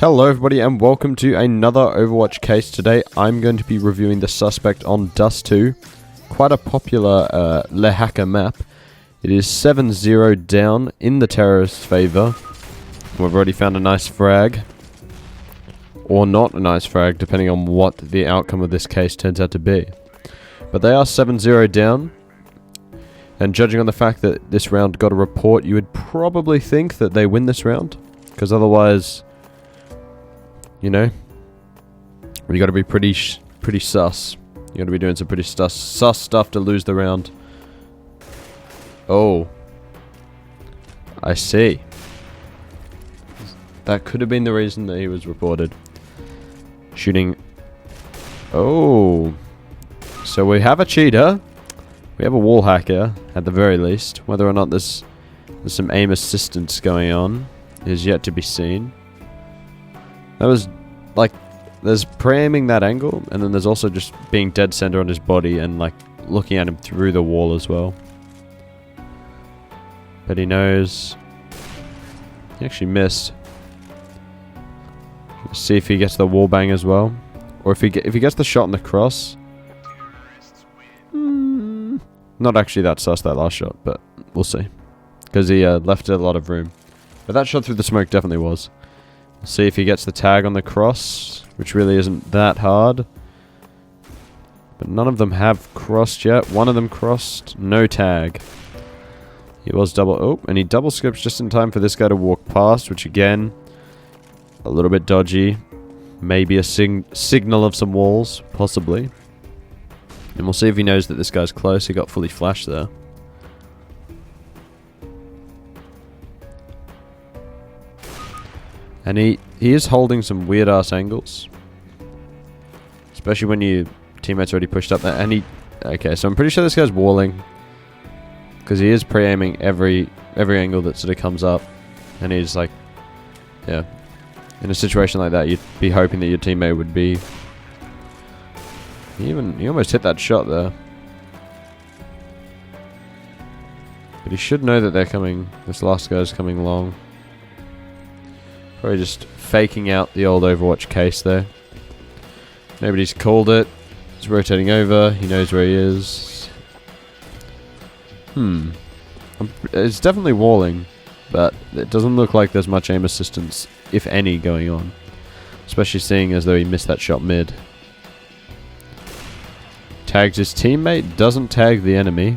Hello everybody and welcome to another Overwatch case. Today I'm going to be reviewing the suspect on Dust 2. Quite a popular Le Hacker map. It is 7-0 down in the terrorist's favour. We've already found a nice frag. Or not a nice frag, depending on what the outcome of this case turns out to be. But they are 7-0 down. And judging on the fact that this round got a report, you would probably think that they win this round. Because otherwise, you know, you got to be pretty sus. You got to be doing some pretty sus stuff to lose the round. Oh, I see. That could have been the reason that he was reported. Shooting. Oh, so we have a cheater. We have a wall hacker at the very least. Whether or not there's some aim assistance going on is yet to be seen. That was like, there's pre-aiming that angle, and then there's also just being dead center on his body and like looking at him through the wall as well. But he knows. He actually missed. Let's see if he gets the wall bang as well, or if he gets the shot on the cross. Not actually that sus, that last shot, but we'll see, because he left a lot of room. But that shot through the smoke definitely was. We'll see if he gets the tag on the cross, which really isn't that hard. But none of them have crossed yet. One of them crossed, no tag. He was double, oh, and he double skips just in time for this guy to walk past, which again, a little bit dodgy. Maybe a signal of some walls, possibly. And we'll see if he knows that this guy's close. He got fully flashed there. And he is holding some weird ass angles. Especially when your teammate's already pushed up there. And he... Okay, so I'm pretty sure this guy's walling. Because he is pre-aiming every angle that sort of comes up. And he's like... Yeah. In a situation like that, you'd be hoping that your teammate would be... He almost hit that shot there. But he should know that they're coming. This last guy's coming long. Probably just faking out the old Overwatch case there. Nobody's called it. He's rotating over. He knows where he is. It's definitely walling, but it doesn't look like there's much aim assistance, if any, going on. Especially seeing as though he missed that shot mid. Tags his teammate, doesn't tag the enemy.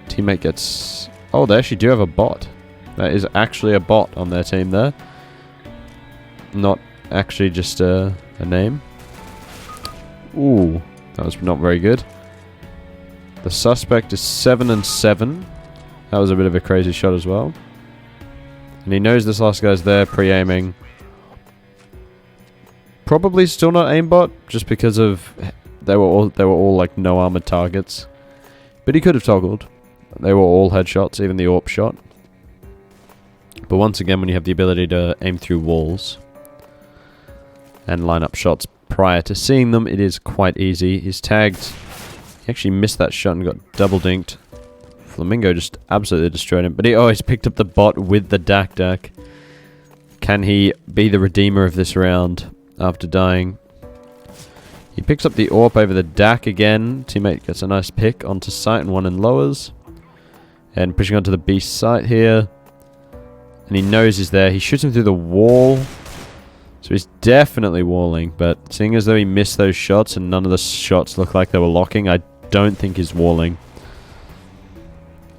Teammate gets... Oh, they actually do have a bot. That is actually a bot on their team there. Not actually just a name. Ooh, that was not very good. The suspect is 7-7. That was a bit of a crazy shot as well. And he knows this last guy's there, pre-aiming. Probably still not aimbot, just because of... They were all like no armored targets. But he could have toggled. They were all headshots, even the AWP shot. But once again, when you have the ability to aim through walls and line up shots prior to seeing them, it is quite easy. He's tagged. He actually missed that shot and got double dinked. Flamingo just absolutely destroyed him. But he always picked up the bot with the dak. Can he be the redeemer of this round after dying? He picks up the AWP over the dak again. Teammate gets a nice pick onto site and one in lowers. And pushing onto the beast site here. And he knows he's there. He shoots him through the wall. So he's definitely walling. But seeing as though he missed those shots and none of the shots look like they were locking, I don't think he's walling.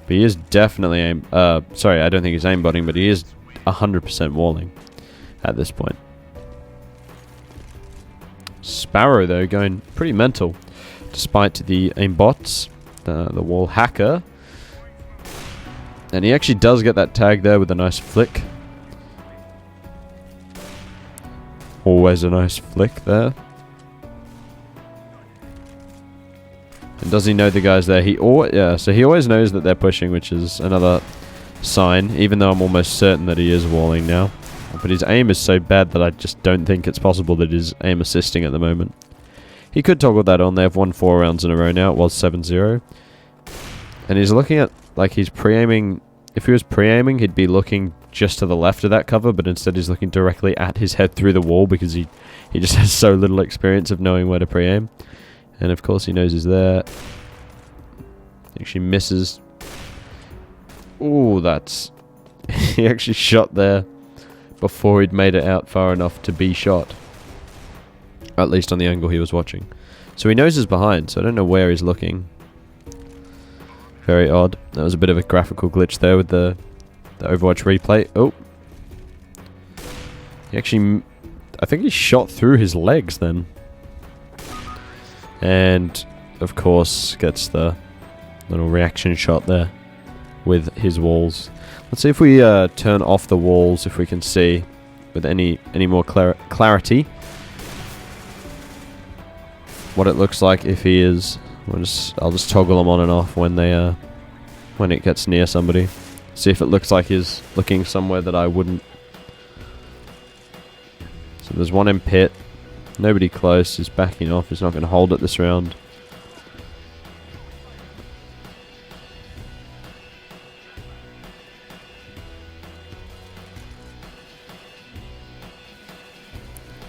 But he is definitely sorry, I don't think he's aimbotting, but he is 100% walling at this point. Sparrow, though, going pretty mental. Despite the aimbots, the wall hacker. And he actually does get that tag there with a nice flick. Always a nice flick there. And does he know the guys there? So he always knows that they're pushing, which is another sign. Even though I'm almost certain that he is walling now. But his aim is so bad that I just don't think it's possible that he's aim assisting at the moment. He could toggle that on. They have won 4 rounds in a row now. It was 7-0. And he's looking at, like, he's pre-aiming if he was pre-aiming, he'd be looking just to the left of that cover, but instead he's looking directly at his head through the wall because he just has so little experience of knowing where to pre-aim. And of course he knows he's there. Actually misses. Ooh, that's... he actually shot there before he'd made it out far enough to be shot. At least on the angle he was watching. So he knows he's behind, so I don't know where he's looking. Very odd. That was a bit of a graphical glitch there with the Overwatch replay. Oh. He actually... I think he shot through his legs then. And, of course, gets the little reaction shot there with his walls. Let's see if we turn off the walls, if we can see with any more clarity what it looks like if he is. I'll just toggle them on and off when they when it gets near somebody. See if it looks like he's looking somewhere that I wouldn't. So there's one in pit. Nobody close. He's backing off. He's not going to hold it this round.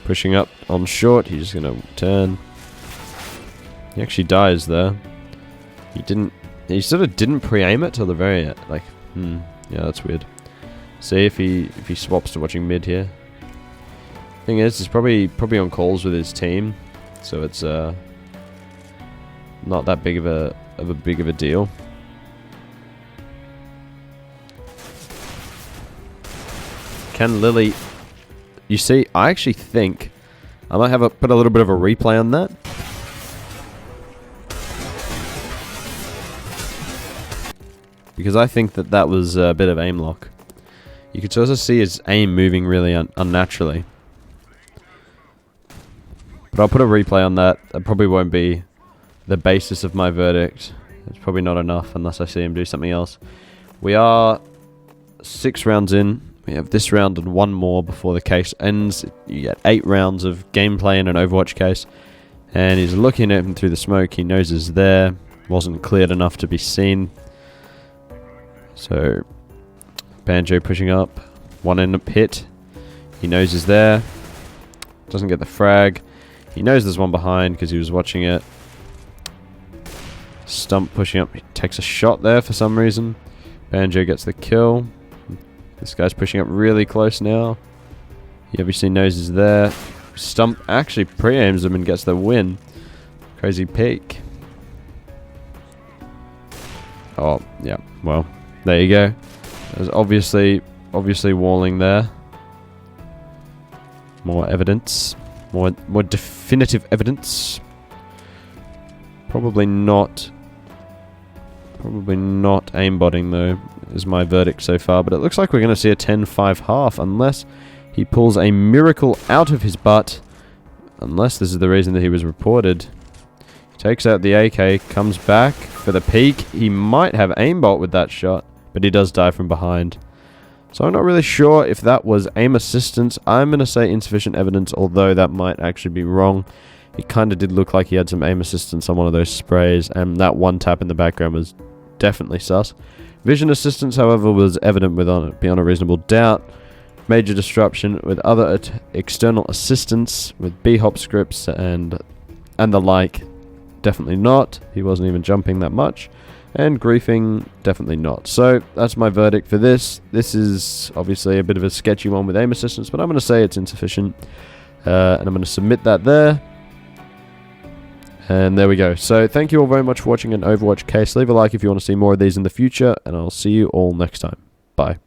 Pushing up on short. He's just going to turn. He actually dies there. He sort of didn't pre-aim it till the very end. Like, yeah, that's weird. See if he swaps to watching mid here. Thing is, he's probably on calls with his team, so it's not that big of a deal. Can Lily? You see, I actually think I might have put a little bit of a replay on that. Because I think that was a bit of aim lock. You could also see his aim moving really unnaturally. But I'll put a replay on that. That probably won't be the basis of my verdict. It's probably not enough unless I see him do something else. We are 6 rounds in. We have this round and one more before the case ends. You get 8 rounds of gameplay in an Overwatch case. And he's looking at him through the smoke. He knows he's there. Wasn't cleared enough to be seen. So, Banjo pushing up. One in the pit. He knows he's there. Doesn't get the frag. He knows there's one behind because he was watching it. Stump pushing up. He takes a shot there for some reason. Banjo gets the kill. This guy's pushing up really close now. He obviously knows he's there. Stump actually pre-aims him and gets the win. Crazy peek. Oh, yeah. Well, there you go. There's obviously walling there. More evidence. More definitive evidence. Probably not aimbotting though, is my verdict so far. But it looks like we're going to see a 10-5 half unless he pulls a miracle out of his butt. Unless this is the reason that he was reported. He takes out the AK, comes back for the peek. He might have aimbot with that shot, but he does die from behind. So I'm not really sure if that was aim assistance. I'm going to say insufficient evidence, although that might actually be wrong. It kind of did look like he had some aim assistance on one of those sprays, and that one tap in the background was definitely sus. Vision assistance, however, was evident beyond a reasonable doubt. Major disruption with other external assistance, with B-hop scripts and the like, definitely not. He wasn't even jumping that much. And griefing, definitely not. So, that's my verdict for this. This is obviously a bit of a sketchy one with aim assistance, but I'm going to say it's insufficient. And I'm going to submit that there. And there we go. So, thank you all very much for watching an Overwatch case. Leave a like if you want to see more of these in the future, and I'll see you all next time. Bye.